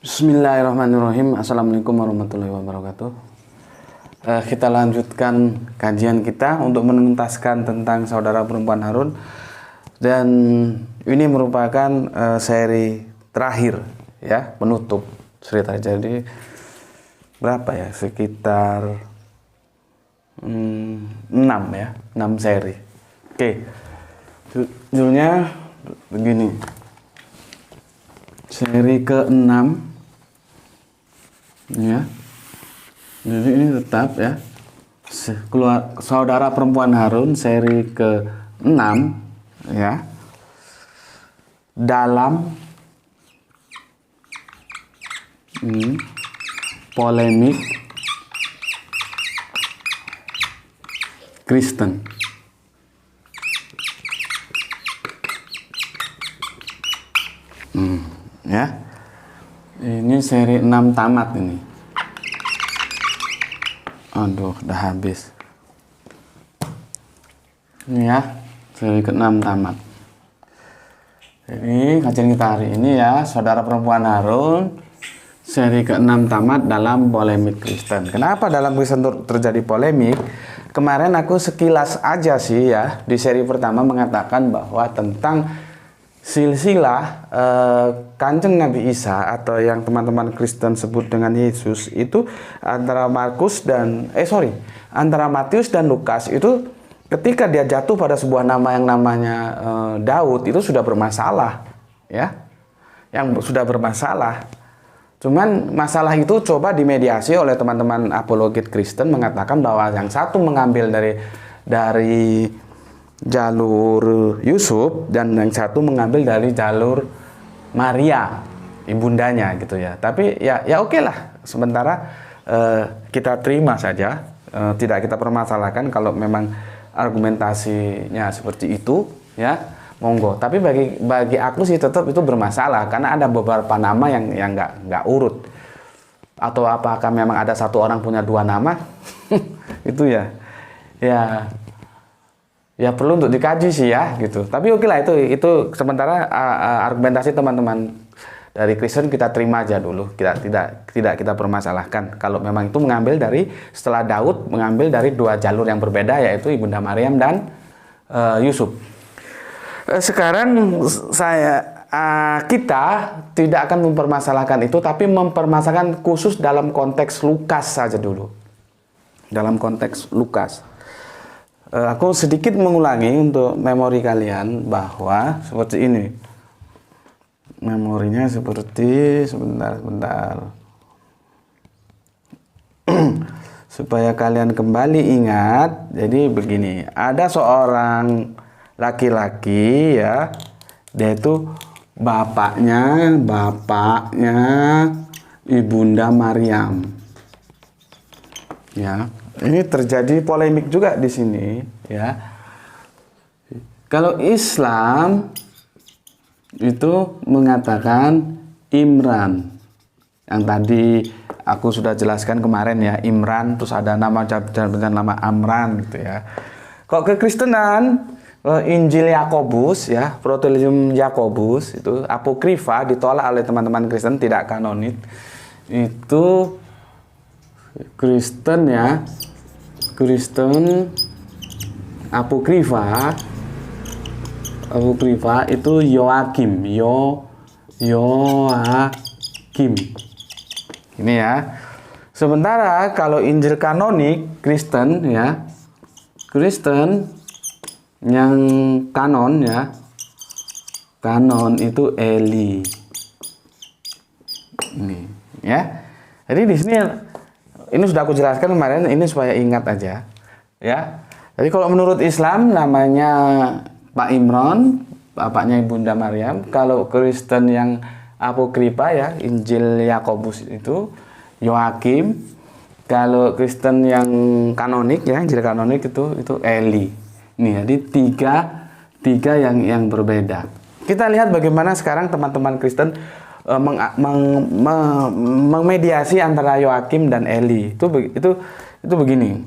Bismillahirrahmanirrahim. Assalamualaikum warahmatullahi wabarakatuh. Kita lanjutkan kajian kita untuk menuntaskan tentang saudara perempuan Harun. Dan ini merupakan seri terakhir ya, penutup cerita. Jadi berapa ya? Sekitar 6 ya, 6 seri. Oke. Judulnya begini. Seri ke-6 ya. Jadi ini tetap ya. Saudara perempuan Harun seri ke-6 ya. Dalam polemik Kristen. Ya. Ini seri 6 tamat ini. Aduh, udah habis. Ini ya, seri ke-6 tamat. Jadi kajian kita hari ini ya, saudara perempuan Harun, seri ke-6 tamat dalam polemik Kristen. Kenapa dalam Kristen terjadi polemik? Kemarin aku sekilas aja sih ya, di seri pertama mengatakan bahwa tentang silsilah Kanjeng Nabi Isa atau yang teman-teman Kristen sebut dengan Yesus itu antara antara Matius dan Lukas itu ketika dia jatuh pada sebuah nama yang namanya Daud itu sudah bermasalah ya, yang sudah bermasalah. Cuman masalah itu coba dimediasi oleh teman-teman apologet Kristen mengatakan bahwa yang satu mengambil dari jalur Yusuf dan yang satu mengambil dari jalur Maria ibundanya gitu ya. Tapi ya oke lah, sementara kita terima saja, tidak kita permasalahkan kalau memang argumentasinya seperti itu ya, monggo. Tapi bagi aku sih tetap itu bermasalah karena ada beberapa nama yang nggak urut. Atau apakah memang ada satu orang punya 2 nama? Itu ya perlu untuk dikaji sih ya gitu. Tapi oke lah, itu sementara argumentasi teman-teman dari Kristen kita terima aja dulu. Tidak kita permasalahkan kalau memang itu mengambil dari setelah Daud mengambil dari 2 jalur yang berbeda, yaitu Ibunda Maryam dan Yusuf. Sekarang kita tidak akan mempermasalahkan itu, tapi mempermasalahkan khusus dalam konteks Lukas saja dulu. Dalam konteks Lukas. Aku sedikit mengulangi untuk memori kalian bahwa seperti ini. Memorinya seperti sebentar. Supaya kalian kembali ingat. Jadi begini, ada seorang laki-laki ya, dia itu bapaknya Ibunda Maryam. Ya. Ini terjadi polemik juga di sini, ya. Kalau Islam itu mengatakan Imran, yang tadi aku sudah jelaskan kemarin ya, Imran, terus ada nama dengan nama Amran gitu ya. Kok kekristenan, Injil Yakobus ya, Protelium Yakobus itu apokrifa, ditolak oleh teman-teman Kristen, tidak kanonik. Itu Kristen ya, Kristen apokrifa itu Yoakim, Yoakim. Ini ya. Sementara kalau Injil kanonik Kristen ya, Kristen yang kanon ya, kanon itu Eli. Ini ya. Jadi di sini ini sudah aku jelaskan kemarin, ini supaya ingat aja ya. Jadi kalau menurut Islam namanya Pak Imran, bapaknya Ibunda Maryam. Kalau Kristen yang apokrifa ya, Injil Yakobus itu Yoakim. Kalau Kristen yang kanonik ya, Injil kanonik itu Eli. Nih, jadi tiga yang berbeda. Kita lihat bagaimana sekarang teman-teman Kristen memediasi antara Yoakim dan Eli. Itu begini.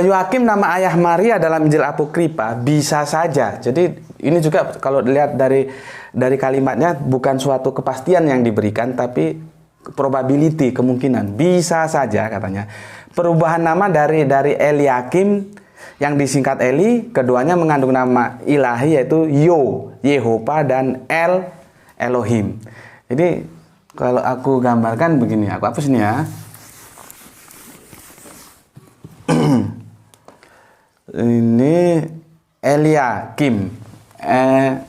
Yoakim nama ayah Maria dalam Injil Apokripa bisa saja. Jadi ini juga kalau dilihat dari kalimatnya bukan suatu kepastian yang diberikan, tapi probability, kemungkinan, bisa saja katanya. Perubahan nama dari Eliakim yang disingkat Eli, keduanya mengandung nama ilahi yaitu Yehova, dan Elohim. Jadi kalau aku gambarkan begini, aku hapus ini ya. Ini Eliakim, ini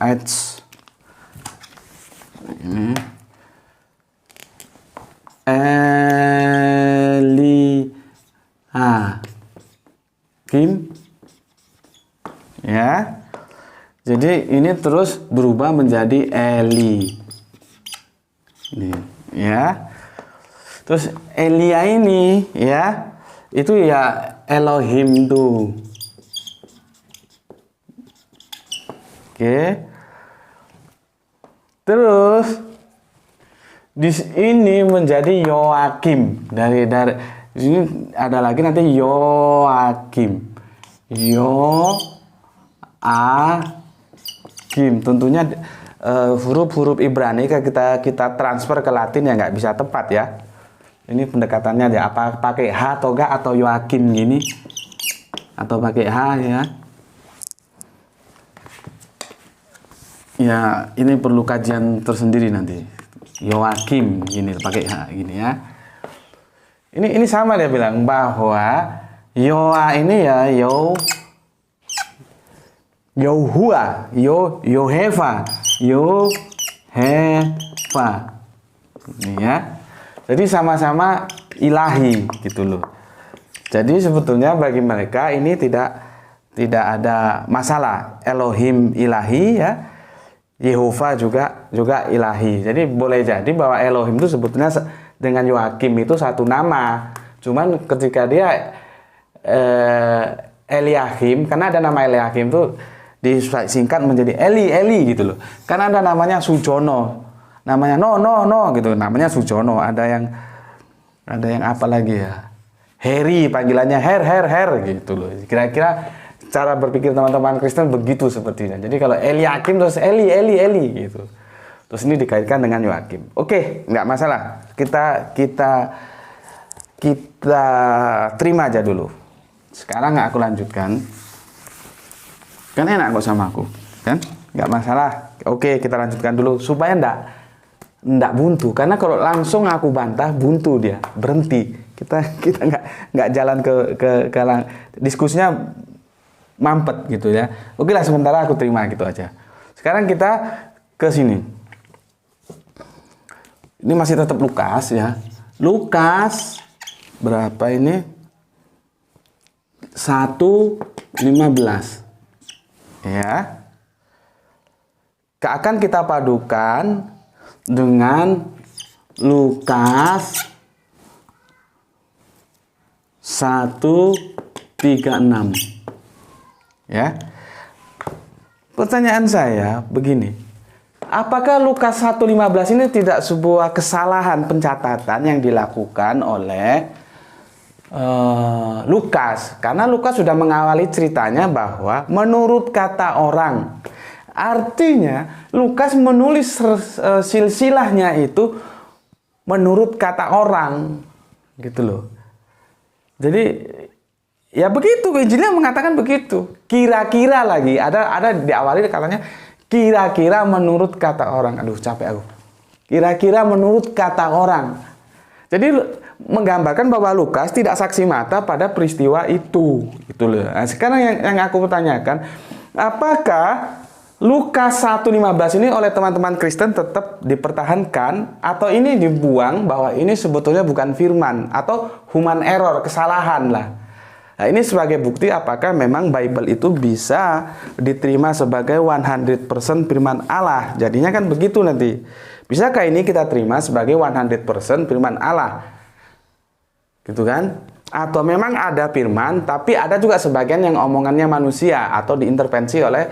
Eliakim, ya. Jadi ini terus berubah menjadi Eli, ini, ya. Terus Elia ini, ya, itu ya Elohim tuh. Oke. Terus di sini menjadi Yoakim. Dari sini ada lagi nanti Yoakim. Yoakim. Tentunya huruf-huruf Ibrani kita transfer ke Latin ya nggak bisa tepat ya. Ini pendekatannya ya, apa pakai H atau enggak, atau Yoakim gini, atau pakai H ya. Ya, ini perlu kajian tersendiri nanti. Yoakim gini, pakai H gini ya. Ini sama dia bilang bahwa ini ya Yohua, Yoheva. Ini ya. Jadi sama-sama ilahi gitu loh. Jadi sebetulnya bagi mereka ini tidak ada masalah. Elohim ilahi ya. Yehova juga ilahi. Jadi boleh jadi bahwa Elohim itu sebetulnya dengan Yoakim itu satu nama. Cuman ketika dia Eliakim, karena ada nama Eliakim itu disingkat menjadi Eli gitu loh. Karena ada namanya Sujono, namanya no gitu, namanya Sujono. Ada yang apa lagi ya? Heri, panggilannya Her gitu loh. Kira-kira cara berpikir teman-teman Kristen begitu sepertinya. Jadi kalau Eliakim terus Eli gitu. Terus ini dikaitkan dengan Yoakim. Oke, nggak masalah. Kita terima aja dulu. Sekarang aku lanjutkan. Kan enak kok sama aku, kan? Nggak masalah. Oke, kita lanjutkan dulu supaya nggak buntu. Karena kalau langsung aku bantah, buntu dia, berhenti. Kita nggak jalan ke diskusinya mampet gitu ya. Oke lah, sementara aku terima gitu aja. Sekarang kita ke sini. Ini masih tetap Lukas ya. Lukas berapa ini? 1:15. Ya. Akan kita padukan dengan Lukas 1:36. Ya. Pertanyaan saya begini. Apakah Lukas 1:15 ini tidak sebuah kesalahan pencatatan yang dilakukan oleh Lukas? Karena Lukas sudah mengawali ceritanya bahwa menurut kata orang. Artinya Lukas menulis silsilahnya itu menurut kata orang. Gitu loh. Jadi ya begitu, Injilnya mengatakan begitu. Kira-kira lagi ada diawali katanya kira-kira menurut kata orang. Aduh, capek aku. Kira-kira menurut kata orang. Jadi menggambarkan bahwa Lukas tidak saksi mata pada peristiwa itu. Gitu loh. Nah, sekarang yang aku pertanyakan, apakah Lukas 1:15 ini oleh teman-teman Kristen tetap dipertahankan atau ini dibuang bahwa ini sebetulnya bukan firman atau human error, kesalahan lah. Nah, ini sebagai bukti apakah memang Bible itu bisa diterima sebagai 100% firman Allah. Jadinya kan begitu nanti. Bisakah ini kita terima sebagai 100% firman Allah? Gitu kan? Atau memang ada firman, tapi ada juga sebagian yang omongannya manusia atau diintervensi oleh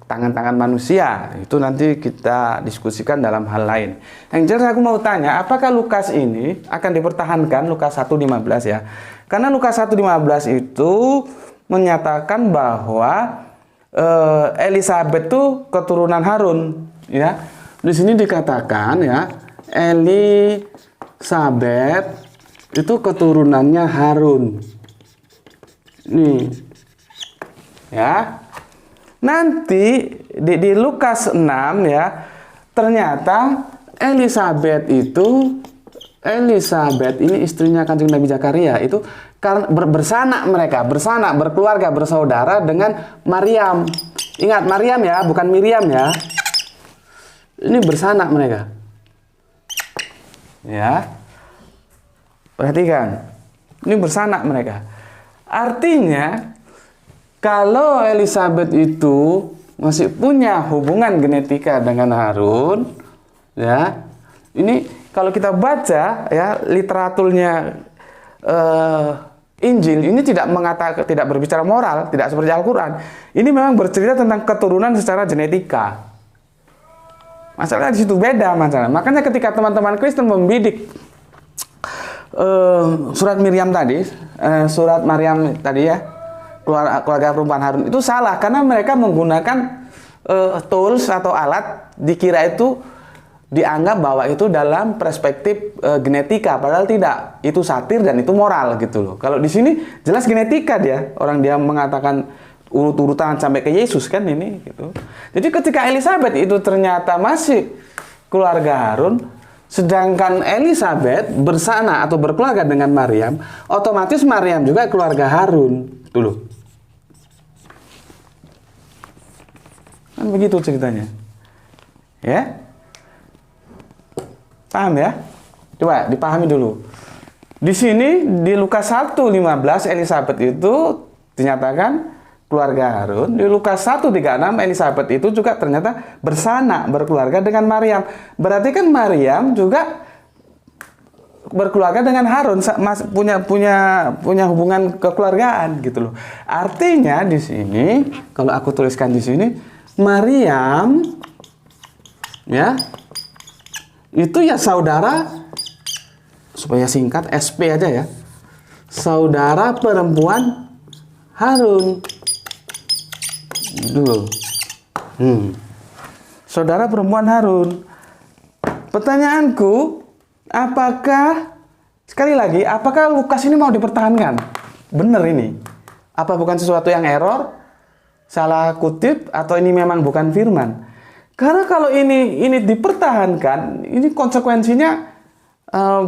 tangan-tangan manusia. Itu nanti kita diskusikan dalam hal lain. Yang jelas aku mau tanya, apakah Lukas ini akan dipertahankan, Lukas 1:15 ya? Karena Lukas 1:15 itu menyatakan bahwa Elisabet itu keturunan Harun, ya. Di sini dikatakan ya, Elisabet itu keturunannya Harun. Nih. Ya. Nanti di Lukas 6 ya, ternyata Elisabet ini istrinya Kanjeng Nabi Zakaria itu karena bersanak, berkeluarga, bersaudara dengan Maryam. Ingat Maryam ya, bukan Miriam ya. Ini bersanak mereka. Ya. Perhatikan. Ini bersanak mereka. Artinya kalau Elisabet itu masih punya hubungan genetika dengan Harun, ya. Ini kalau kita baca ya literaturnya Injil ini tidak berbicara moral, tidak seperti Al-Qur'an. Ini memang bercerita tentang keturunan secara genetika. Masalahnya di situ beda masalah. Makanya ketika teman-teman Kristen membidik surat Maryam tadi ya, keluarga perempuan Harun itu salah karena mereka menggunakan tools atau alat dikira itu dianggap bahwa itu dalam perspektif genetika, padahal tidak. Itu satir dan itu moral gitu loh. Kalau di sini jelas genetika dia mengatakan urut-urutan sampai ke Yesus kan ini gitu. Jadi ketika Elisabet itu ternyata masih keluarga Harun, sedangkan Elisabet bersana atau berkeluarga dengan Maryam, otomatis Maryam juga keluarga Harun. Tuh loh. Kan begitu ceritanya. Ya? Paham ya? Coba dipahami dulu. Di sini di Lukas 1:15 Elisabet itu dinyatakan keluarga Harun. Di Lukas 1:36 Elisabet itu juga ternyata bersanak, berkeluarga dengan Maryam. Berarti kan Maryam juga berkeluarga dengan Harun, punya hubungan kekeluargaan gitu loh. Artinya di sini kalau aku tuliskan di sini Maryam ya itu ya saudara, supaya singkat SP aja ya, saudara perempuan Harun dulu. Saudara perempuan Harun. Pertanyaanku, apakah Lukas ini mau dipertahankan? Benar ini? Apa bukan sesuatu yang error, salah kutip, atau ini memang bukan firman? Karena kalau ini dipertahankan, ini konsekuensinya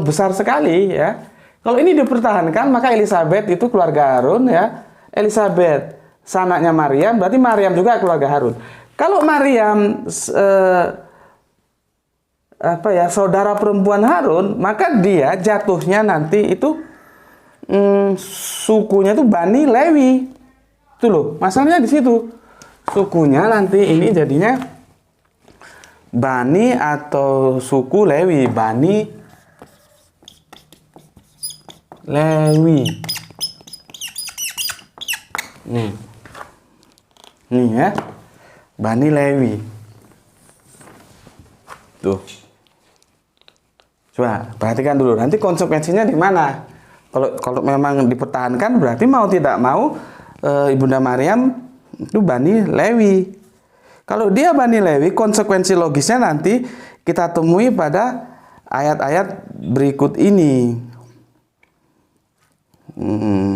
besar sekali ya. Kalau ini dipertahankan, maka Elisabet itu keluarga Harun ya. Elisabet sanaknya Maryam, berarti Maryam juga keluarga Harun. Kalau Maryam saudara perempuan Harun, maka dia jatuhnya nanti itu sukunya itu Bani Lewi. Itu loh, masalahnya di situ. Sukunya nanti ini jadinya Bani atau suku Lewi, Bani Lewi. Nih ya, Bani Lewi. Tuh. Coba perhatikan dulu. Nanti konsekuensinya di mana? Kalau memang dipertahankan, berarti mau tidak mau Ibunda Maryam itu Bani Lewi. Kalau dia Bani Lewi, konsekuensi logisnya nanti kita temui pada ayat-ayat berikut ini.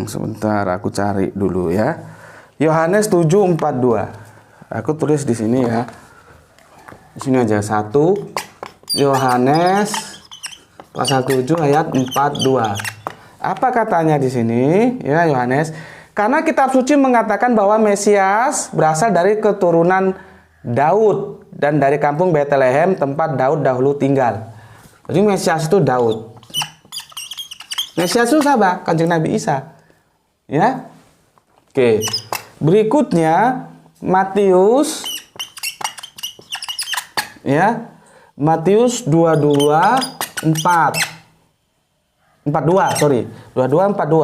Sebentar, aku cari dulu ya. Yohanes 7:42. Aku tulis di sini ya. Di sini aja 1 Yohanes pasal 7 ayat 42. Apa katanya di sini? Ya, Yohanes. Karena kitab suci mengatakan bahwa Mesias berasal dari keturunan Daud dan dari kampung Betlehem tempat Daud dahulu tinggal. Jadi Mesias itu Daud. Mesias itu siapa? Kanjeng Nabi Isa. Ya. Oke. Berikutnya Matius ya. Matius 22:42.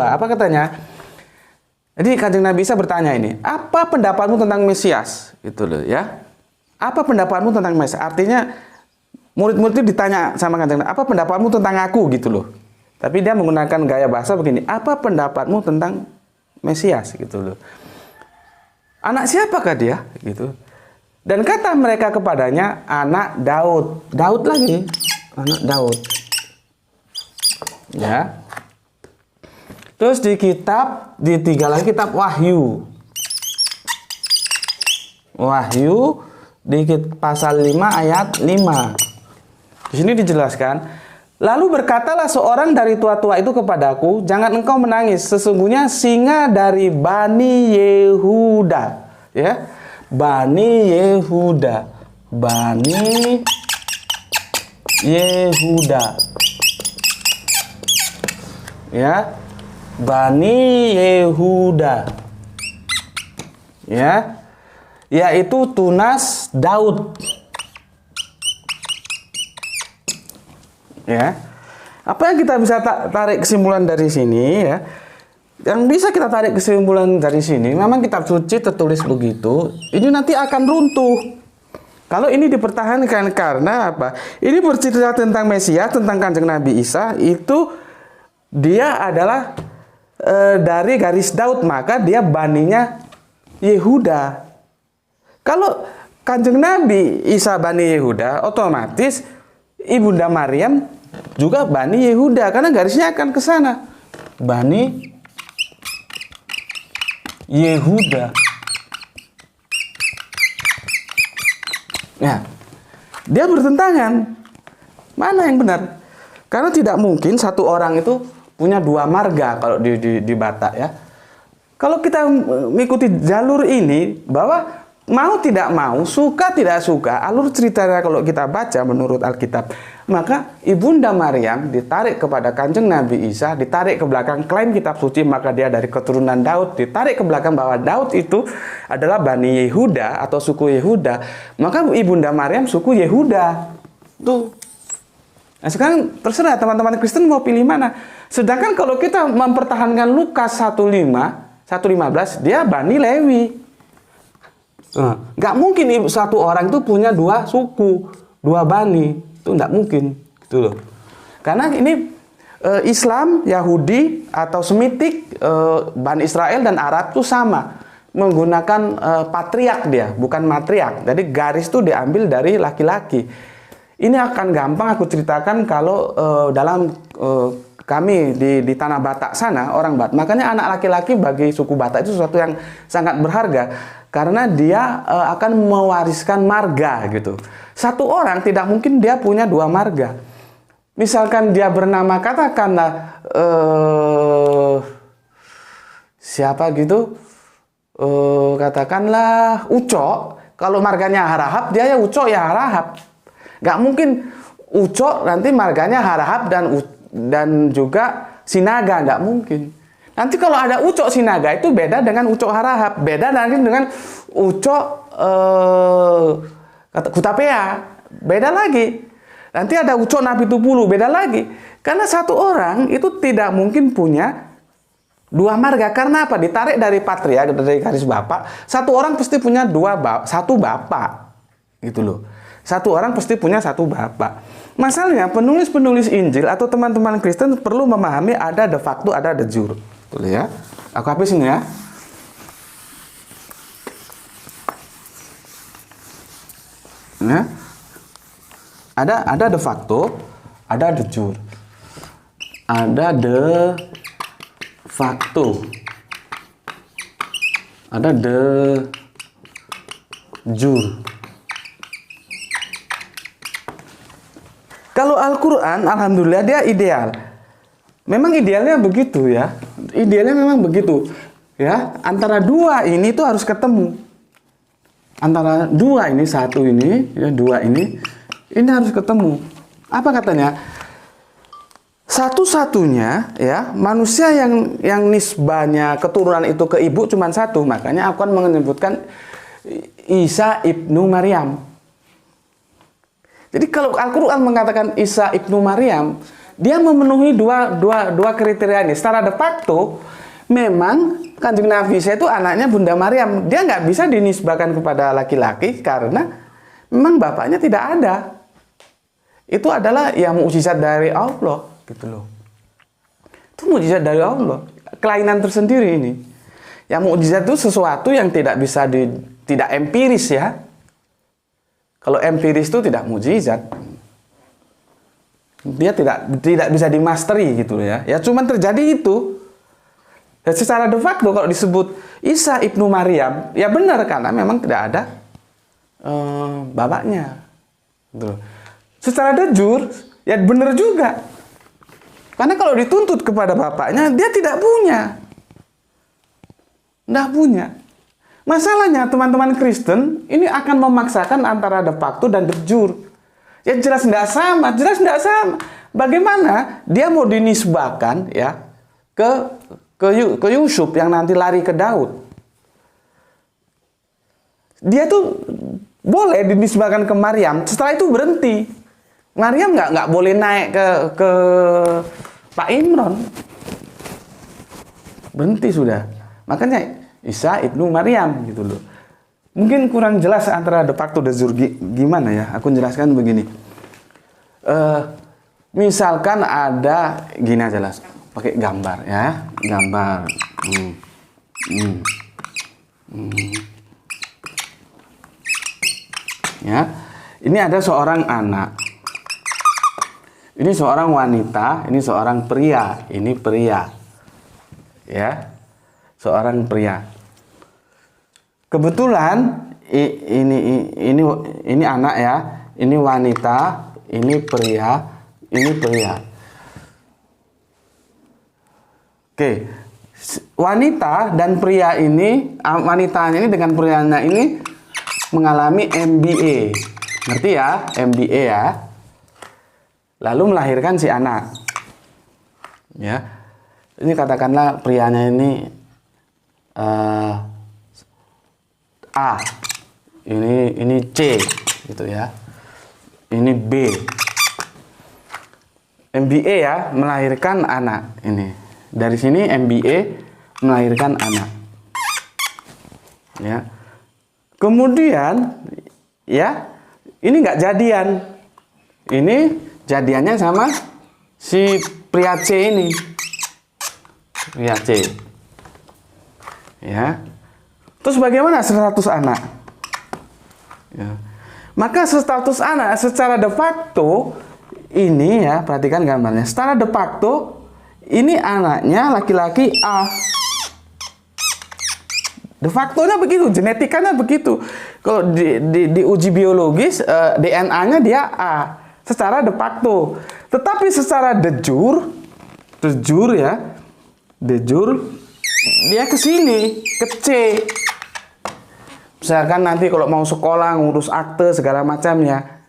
Apa katanya? Jadi Kanjeng Nabi Isa bertanya ini, apa pendapatmu tentang Mesias? Gitu loh ya. Apa pendapatmu tentang Mesias? Artinya murid-murid itu ditanya sama Kanjeng Nabi, apa pendapatmu tentang aku gitu loh. Tapi dia menggunakan gaya bahasa begini, apa pendapatmu tentang Mesias gitu loh. Anak siapakah dia gitu. Dan kata mereka kepadanya, anak Daud. Daud lagi, anak Daud. Ya. Terus di tiga lagi kitab Wahyu. Wahyu di pasal 5 ayat 5. Di sini dijelaskan, lalu berkatalah seorang dari tua-tua itu kepadaku, jangan engkau menangis, sesungguhnya singa dari Bani Yehuda, ya. Bani Yehuda. Bani Yehuda. Ya. Bani Yehuda. Ya. Yaitu tunas Daud. Ya. Apa yang kita bisa tarik kesimpulan dari sini ya? Yang bisa kita tarik kesimpulan dari sini, memang kitab suci tertulis begitu, ini nanti akan runtuh. Kalau ini dipertahankan karena apa? Ini bercerita tentang Mesias, tentang Kanjeng Nabi Isa, itu dia adalah dari garis Daud, maka dia baninya Yehuda. Kalau Kanjeng Nabi Isa Bani Yehuda, otomatis Ibunda Maryam juga Bani Yehuda, karena garisnya akan ke sana. Bani Yehuda. Nah, dia bertentangan. Mana yang benar? Karena tidak mungkin satu orang itu punya dua marga kalau di Batak ya. Kalau kita mengikuti jalur ini, bahwa mau tidak mau, suka tidak suka, alur ceritanya kalau kita baca menurut Alkitab, maka Ibunda Maryam ditarik kepada Kanjeng Nabi Isa, ditarik ke belakang klaim kitab suci, maka dia dari keturunan Daud, ditarik ke belakang bahwa Daud itu adalah Bani Yehuda atau suku Yehuda, maka Ibunda Maryam suku Yehuda. Tuh. Nah sekarang terserah teman-teman Kristen mau pilih mana. Sedangkan kalau kita mempertahankan Lukas 1:15, dia Bani Lewi. Nggak mungkin satu orang itu punya dua suku, dua bani, itu nggak mungkin, gitu loh. Karena ini Islam, Yahudi atau Semitik, Bani Israel dan Arab itu sama, menggunakan patriark dia, bukan matriark. Jadi garis itu diambil dari laki-laki. Ini akan gampang aku ceritakan kalau dalam kami di tanah Batak sana, orang Batak. Makanya anak laki-laki bagi suku Batak itu sesuatu yang sangat berharga. Karena dia akan mewariskan marga gitu. Satu orang tidak mungkin dia punya dua marga. Misalkan dia bernama katakanlah siapa gitu, katakanlah Ucok. Kalau marganya Harahap, dia ya Ucok ya Harahap. Gak mungkin Ucok nanti marganya Harahap dan juga Sinaga, nggak mungkin. Nanti kalau ada Ucok Sinaga itu beda dengan Ucok Harahap, beda nanti dengan Ucok Kutapea, beda lagi. Nanti ada Ucok Napitupulu, beda lagi. Karena satu orang itu tidak mungkin punya dua marga. Karena apa? Ditarik dari patriark, dari garis bapak. Satu orang pasti punya satu bapak, gitu loh. Satu orang pasti punya satu bapak. Masalahnya penulis-penulis Injil atau teman-teman Kristen perlu memahami ada de facto, ada de jure. Betul ya? Aku habis ini ya. Nah, ada de facto, ada de jure. Ada de facto. Ada de jure. Kalau Al-Quran, alhamdulillah dia ideal. Memang idealnya begitu ya. Idealnya memang begitu. Ya, antara dua ini tuh harus ketemu. Antara dua ini, satu ini, ya, dua ini harus ketemu. Apa katanya? Satu-satunya ya manusia yang nisbahnya keturunan itu ke ibu cuma satu. Makanya aku akan menyebutkan Isa ibnu Maryam. Jadi kalau Al-Quran mengatakan Isa ibnu Maryam, dia memenuhi dua kriteria ini. Secara de facto, memang Kanjeng Nabi Isa itu anaknya Bunda Maryam. Dia nggak bisa dinisbahkan kepada laki-laki karena memang bapaknya tidak ada. Itu adalah ya mukjizat dari Allah, gitu loh. Itu mukjizat dari Allah. Kelainan tersendiri ini. Ya mukjizat itu sesuatu yang tidak bisa tidak empiris ya. Kalau empiris itu tidak mukjizat. Dia tidak bisa dimasteri gitu ya. Ya cuman terjadi itu. Dan secara de facto kalau disebut Isa ibnu Maryam, ya benar karena memang tidak ada bapaknya. Gitu. Secara de jure, ya benar juga. Karena kalau dituntut kepada bapaknya, dia tidak punya. Tidak punya. Masalahnya teman-teman Kristen ini akan memaksakan antara de facto dan de jure. Ya jelas tidak sama, jelas tidak sama. Bagaimana dia mau dinisbahkan ya ke Yusuf yang nanti lari ke Daud? Dia tuh boleh dinisbahkan ke Maryam, setelah itu berhenti. Maryam nggak boleh naik ke Pak Imron. Berhenti sudah. Makanya Isa ibnu Maryam gitu loh. Mungkin kurang jelas antara de facto dan de jure gimana ya. Aku jelaskan begini. Misalkan ada gini aja lah, pakai gambar ya, gambar. Ya, ini ada seorang anak. Ini seorang wanita, ini seorang pria, ini pria. Ya. Seorang pria. Kebetulan ini anak ya, ini wanita, ini pria, ini pria. Oke. Wanita dan pria ini, wanitanya ini dengan prianya ini mengalami MBA. Ngerti ya? MBA ya. Lalu melahirkan si anak. Ya. Ini katakanlah prianya ini A, ini C, gitu ya. Ini B. MBA ya, melahirkan anak ini. Dari sini MBA melahirkan anak. Ya. Kemudian, ya, ini nggak jadian. Ini jadiannya sama si pria C ini. Pria C. Ya. Terus bagaimana status anak? Ya. Maka status anak secara de facto ini ya, perhatikan gambarnya. Secara de facto ini anaknya laki-laki A. De factonya begitu, genetikanya begitu. Kalau di uji biologis DNA-nya dia A secara de facto. Tetapi secara de jure ya, de jure dia ke sini, ke C. Misalkan nanti kalau mau sekolah, ngurus akte, segala macamnya.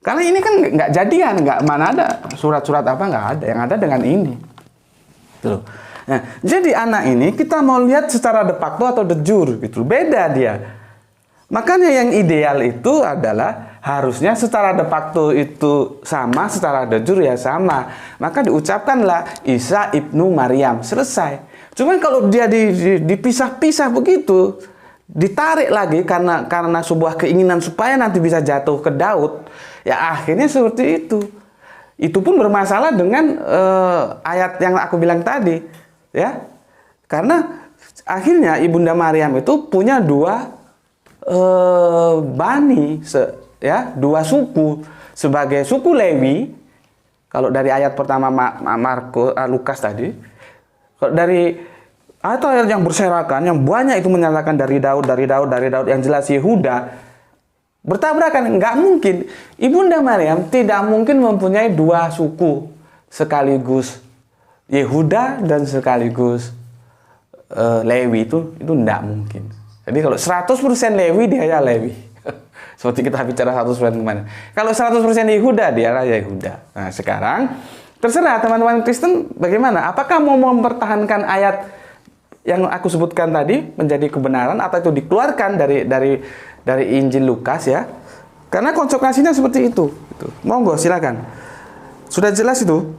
Karena ini kan nggak jadian, mana ada surat-surat apa, nggak ada. Yang ada dengan ini. Tuh. Nah, jadi anak ini kita mau lihat secara de facto atau de jure, gitu. Beda dia. Makanya yang ideal itu adalah harusnya secara de facto itu sama, secara de jure ya sama. Maka diucapkanlah Isa ibnu Maryam, selesai. Cuman kalau dia dipisah-pisah begitu, ditarik lagi karena sebuah keinginan supaya nanti bisa jatuh ke Daud, ya akhirnya seperti itu. Itu pun bermasalah dengan ayat yang aku bilang tadi, ya. Karena akhirnya Ibunda Maryam itu punya dua bani, dua suku. Sebagai suku Lewi, kalau dari ayat pertama Lukas tadi, dari atau ayat yang berserakan, yang banyak itu menyatakan dari Daud, yang jelas Yehuda, bertabrakan. Nggak mungkin. Ibunda Maryam tidak mungkin mempunyai dua suku sekaligus, Yehuda dan sekaligus Lewi, itu nggak mungkin. Jadi kalau 100% Lewi, dia ya Lewi. Seperti kita bicara 100% kemana. Kalau 100% Yehuda, dia lah Yehuda. Nah sekarang terserah teman-teman Kristen bagaimana. Apakah mau mempertahankan ayat yang aku sebutkan tadi menjadi kebenaran, atau itu dikeluarkan dari Injil Lukas ya? Karena konsekuensinya seperti itu. Gitu. Monggo silakan. Sudah jelas itu.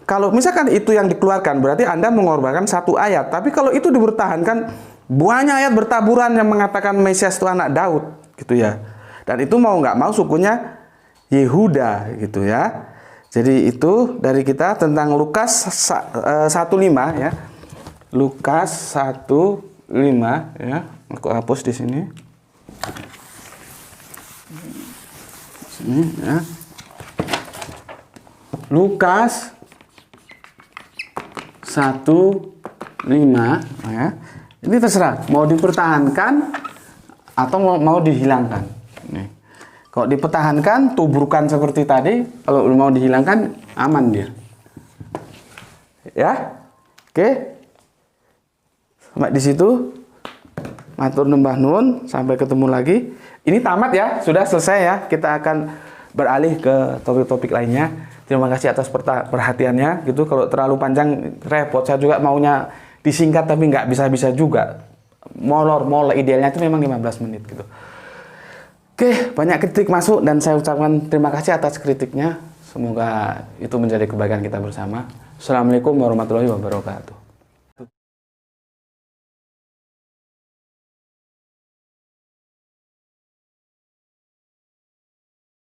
Kalau misalkan itu yang dikeluarkan, berarti Anda mengorbankan satu ayat. Tapi kalau itu dipertahankan, banyak ayat bertaburan yang mengatakan Mesias itu anak Daud, gitu ya. Dan itu mau nggak mau sukunya Yehuda, gitu ya. Jadi itu dari kita tentang Lukas 1:5 ya. Lukas 1:5 ya. Aku hapus di sini. Sini ya. Lukas 1:5 ya. Ini terserah mau dipertahankan atau mau dihilangkan. Nih. Kalau dipertahankan tuburkan seperti tadi, kalau mau dihilangkan aman dia. Ya. Oke. Sampai di situ. Matur numbah nuwun, sampai ketemu lagi. Ini tamat ya, sudah selesai ya. Kita akan beralih ke topik-topik lainnya. Terima kasih atas perhatiannya. Gitu, kalau terlalu panjang repot. Saya juga maunya disingkat tapi nggak bisa-bisa juga. Molor idealnya itu memang 15 menit gitu. Oke, banyak kritik masuk dan saya ucapkan terima kasih atas kritiknya. Semoga itu menjadi kebaikan kita bersama. Assalamualaikum warahmatullahi wabarakatuh.